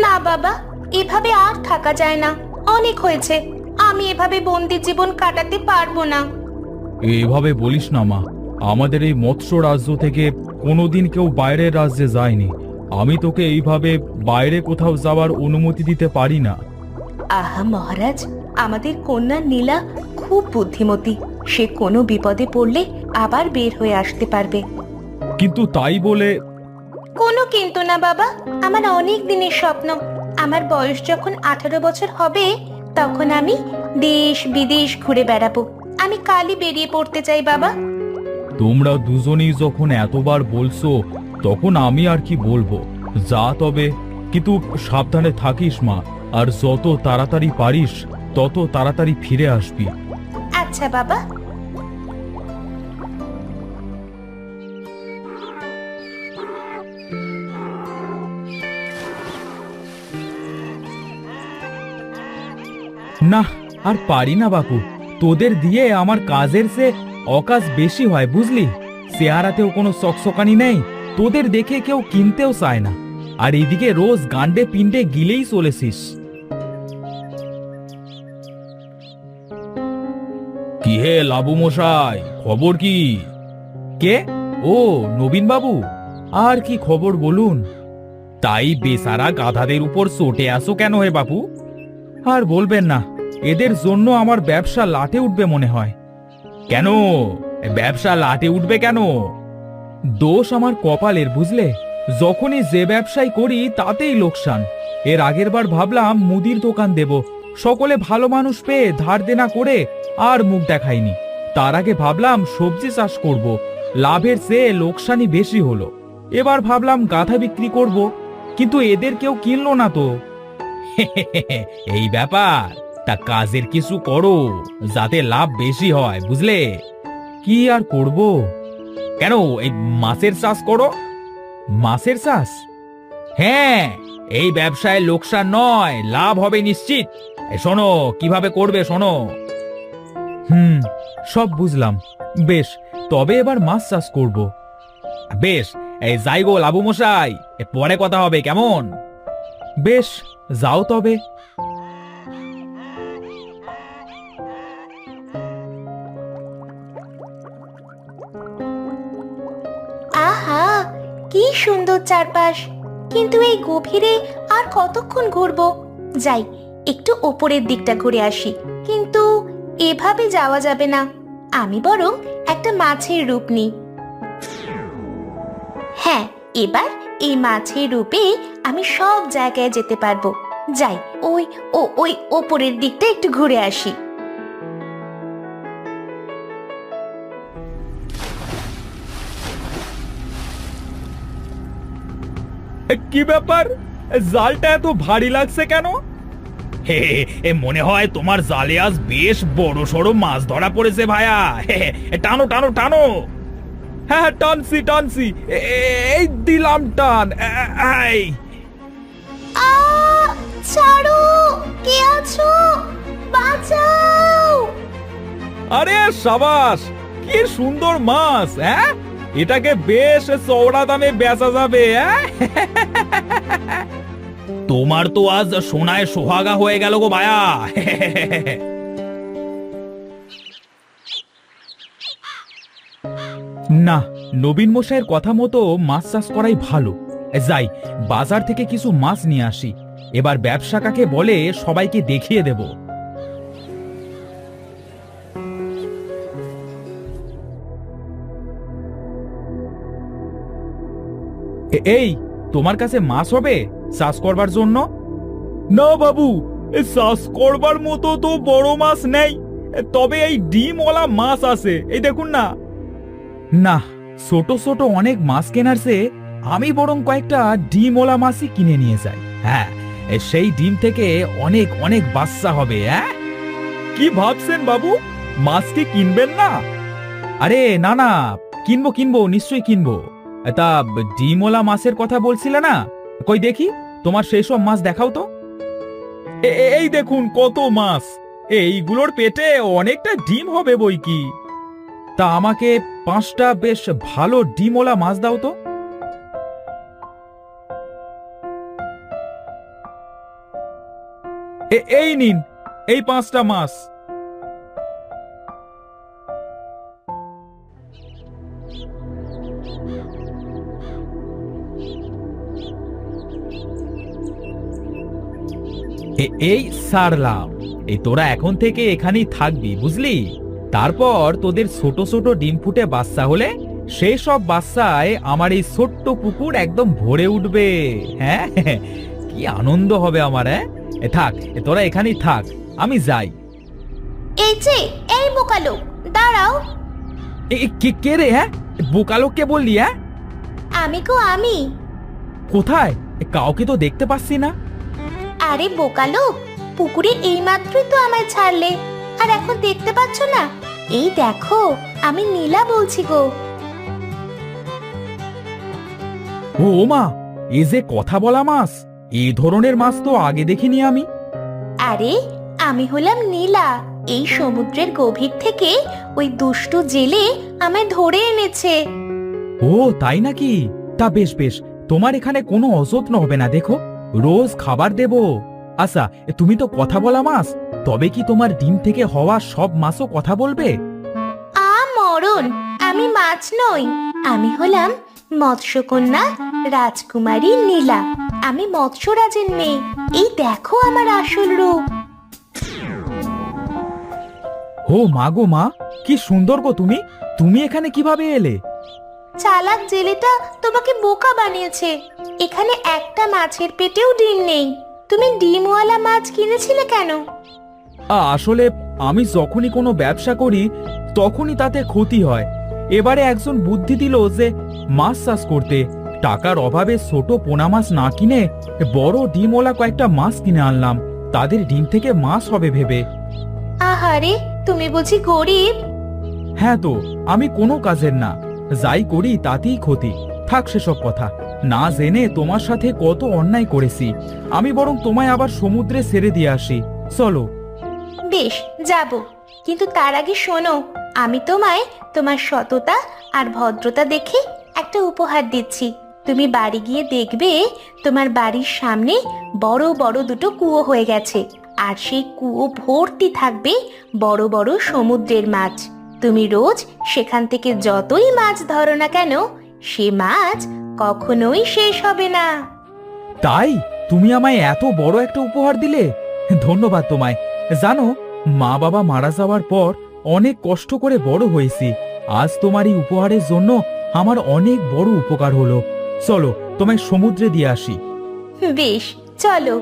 না বাবা, এভাবে আর থাকা যায় না, অনেক হয়েছে। আমি এভাবে বন্দি জীবন কাটাতে পারবো না। এভাবে বলিস না মা, আমাদের এই মৎস্য রাজ্য থেকে কোনোদিন কেউ বাইরের রাজ্যে যায়নি। আমি তোকে এইভাবে বাইরে কোথাও যাওয়ার অনুমতি দিতে পারি না। আহা মহারাজ, আমাদের কন্যা নীলা খুব বুদ্ধিমতী। সে কোনো বিপদে পড়লে আবার বের হয়ে আসতে পারবে। কিন্তু তাই বলে কোনো কিন্তু না বাবা, আমার অনেক দিনের স্বপ্ন। আমার বয়স যখন 18 বছর হবে তখন আমি দেশ বিদেশ ঘুরে বেড়াবো। আমি কালই বেরিয়ে পড়তে চাই বাবা। তোমরা দুজনেই যখন এতবার বলছো তখন আমি আর কি বলবো। যা তবে, কিন্তু সাবধানে থাকিস মা, আর যত তাড়াতাড়ি পারিস তত তাড়াতাড়ি ফিরে আসবি। আচ্ছা বাবা। না, আর পারি না বাপু, তোদের দিয়ে আমার কাজের সে অকাজ বেশি হয় বুঝলি। চেহারাতেও কোনো চকচকানি নেই, তোদের দেখে কেউ কিনতেও চায় না। আর এইদিকে রোজ গান্ডে পিণ্ডে গিলেই চলেছিস। কি হে লাবু মশাই, খবর কি? কে? ও নবীন বাবু, আর কি খবর বলুন। তাই বেচারা গাধাদের উপর চটে আসো কেন হে বাপু? আর বলবেন না, এদের জন্য আমার ব্যবসা লাটে উঠবে মনে হয়। কেন ব্যবসা লাটে উঠবে কেন? দোষ আমার কপালের বুঝলে। যখনই যে ব্যবসায় করি তাতেই লোকসান। এর আগের বার ভাবলাম মুদির দোকান দেব, সকলে ভালো মানুষ পেয়ে ধার দেনা করে আর মুখ দেখাইনি। তার আগে ভাবলাম সবজি চাষ করব, লাভের চেয়ে লোকসানই বেশি হলো। এবার ভাবলাম গাধা বিক্রি করব, কিন্তু এদের কেউ কিনলো না তো। এই ব্যাপার, তা কাজের কিছু করো যাতে লাভ বেশি হয় বুঝলে। কি আর করব? কেন, এই মাছের চাষ করো। মাছের চাষ? হ্যাঁ, এই ব্যবসায় লোকসান নয়, লাভ হবে নিশ্চিত। শোনো কিভাবে করবে শোনো। সব বুঝলাম, বেশ, তবে এবার মাছ চাষ করব। বেশ, এই যাই গো লাবু মশাই, পরে কথা হবে কেমন? বেশ, যাও তবে। আহা, কি সুন্দর চারপাশ। কিন্তু এই গভীরে আর কতক্ষণ ঘুরবো? যাই, একটু ওপরের দিকটা ঘুরে আসি। কিন্তু এভাবে যাওয়া যাবে না, আমি বরং একটা মাছের রূপ নিই। হ্যাঁ, এবার এই মাছের রূপে আমি সব জায়গায় যেতে পারবো। যাই, ওই ওপরের দিকটা একটু ঘুরে আসি। কি ব্যাপার, জালটা এত ভারী লাগছে কেন? হে, মনে হয় তোমার জালে আজ বেশ বড় সড়ো মাছ ধরা পড়েছে ভায়া। টানো টানো টানো। হ্যাঁ, টানছি টানছি, এই দিলাম টান। এই ছাড়ো, কে আছো? বাঁচাও! আরে সাবাস, কি সুন্দর মাছ। হ্যাঁ, এটাকে বেশ চওড়া দামে বেচা যাবে। তোমার তো আজ সোনায় সোহাগা হয়ে গেল গো ভায়া। না, নবীন মশাইয়ের কথা মতো মাছ চাষ করাই ভালো। যাই, বাজার থেকে কিছু মাছ নিয়ে আসি। এবার ব্যবসা কাকে বলে সবাইকে দেখিয়ে দেব। এই, তোমার কাছে মাছ হবে চাষ করবার জন্য? না বাবু, চাষ করবার মতো তো বড় মাছ নেই, তবে এই ডিমওয়ালা মাছ আছে, এই দেখুন না। না, ছোট ছোট অনেক মাছ কেনার চেয়ে আমি বরং কয়েকটা ডিমওয়ালা মাছই কিনে নিয়ে যাই। হ্যাঁ, সেই ডিম থেকে অনেক অনেক বাচ্চা হবে। কি ভাবছেন বাবু, মাছ কি কিনবেন না? আরে না না, কিনবো কিনবো, নিশ্চয়ই কিনবো। তা ডিমওয়ালা মাছের কথা বলছিলে না? কই দেখি তোমার সেই সব মাছ দেখাও তো। এই দেখুন কত মাছ, এইগুলোর পেটে অনেকটা ডিম হবে বই কি। তা আমাকে 5টা বেশ ভালো ডিমওয়ালা মাছ দাও তো। এই নিন, এই 5টা মাছ। এই সারলাম। এই তোরা এখন থেকে এখানেই থাকবি, বুঝলি? তারপর তোদের ছোট ছোট ডিম ফুটে বাচ্চা হলে সেই সব বাচ্চায় আমার এই ছোট্ট পুকুর একদম ভরে উঠবে। হ্যাঁ, কি আনন্দ হবে আমার। হ্যাঁ, থাক, তোরা এখানেই থাক, আমি যাই। এই যে, এই বোকালো, দাঁড়াও। কে রে? হ্যাঁ, বোকালো কে বললি? হ্যাঁ, আমি গো, আমি। কোথায়? কাউকে তো দেখতে পাচ্ছি না। আরে বোকালো, পুকুরে এইমাত্রই তো আমায় ছাড়লে, আর এখন দেখতে পাচ্ছ না? এই দেখো, আমি নীলা বলছি গো। ও মা, এ যে কথা বলা মাছ! এই ধরনের মাছ তো আগে দেখিনি আমি। আরে, আমি হলাম নীলা। এই সমুদ্রের গভীর থেকে ওই দুষ্টু জেলে আমায় ধরে এনেছে। ও তাই নাকি? তা বেশ বেশ, তোমার এখানে কোনো অযত্ন হবে না, দেখো, রোজ খাবার দেব। আচ্ছা, তুমি তো কথা বলা মাছ, তবে কি তোমার ডিম থেকে হওয়া সব মাছও কথা বলবে? মরণ, আমি মাছ নই। আমি হলাম মৎস্যকন্যা রাজকুমারী নীলা। আমি মৎস্যরাজের মেয়ে। এই দেখো আমার আসল রূপ। ও মা গো মা, কি সুন্দর গো তুমি! তুমি এখানে কিভাবে এলে? চালাক জেলেটা তোমাকে বোকা বানিয়েছে। এখানে একটা মাছের পেটেও ডিম নেই। তুমি ডিমওয়ালা মাছ কিনেছিলে কেন? আসলে আমি যখনই কোনো ব্যবসা করি তখনই তাতে ক্ষতি হয়। এবারে একজন বুদ্ধি দিল যে মাছ চাষ করতে। টাকার অভাবে ছোট পোনা মাছ না কিনে বড় ডিমওয়ালা কয়েকটা মাছ কিনে আনলাম, তাদের ডিম থেকে মাছ হবে ভেবে। আহারে, তুমি বুঝি গরিব? হ্যাঁ তো, আমি কোনো কাজের না, যাই করি তাতেই ক্ষতি। থাক সেসব কথা, না জেনে তোমার সাথে কত অন্যায় করেছি। আমি বরং তোমায় আবার সমুদ্রে ছেড়ে দিয়ে আসি, চলো। বেশ, যাব, কিন্তু তার আগে শোনো, আমি তোমায় তোমার সততা আর ভদ্রতা দেখে একটা উপহার দিচ্ছি। তুমি বাড়ি গিয়ে দেখবে তোমার বাড়ির সামনে বড় বড় দুটো কুয়ো হয়ে গেছে, আর সেই কুয়ো ভর্তি থাকবে বড় বড় সমুদ্রের মাছ। তুমি রোজ সেখান থেকে যতই মাছ ধরো না কেন, সে মাছ কখনোই শেষ হবে না। তাই তুমি আমায় এত বড় একটা উপহার দিলে, ধন্যবাদ তোমায়। জানো, মা বাবা মারা যাওয়ার পর অনেক কষ্ট করে বড় হয়েছি। আজ তোমার এই উপহারের জন্য আমার অনেক বড় উপকার হলো। চলো, তোমায় সমুদ্রে দিয়ে আসি। বেশ, চলো।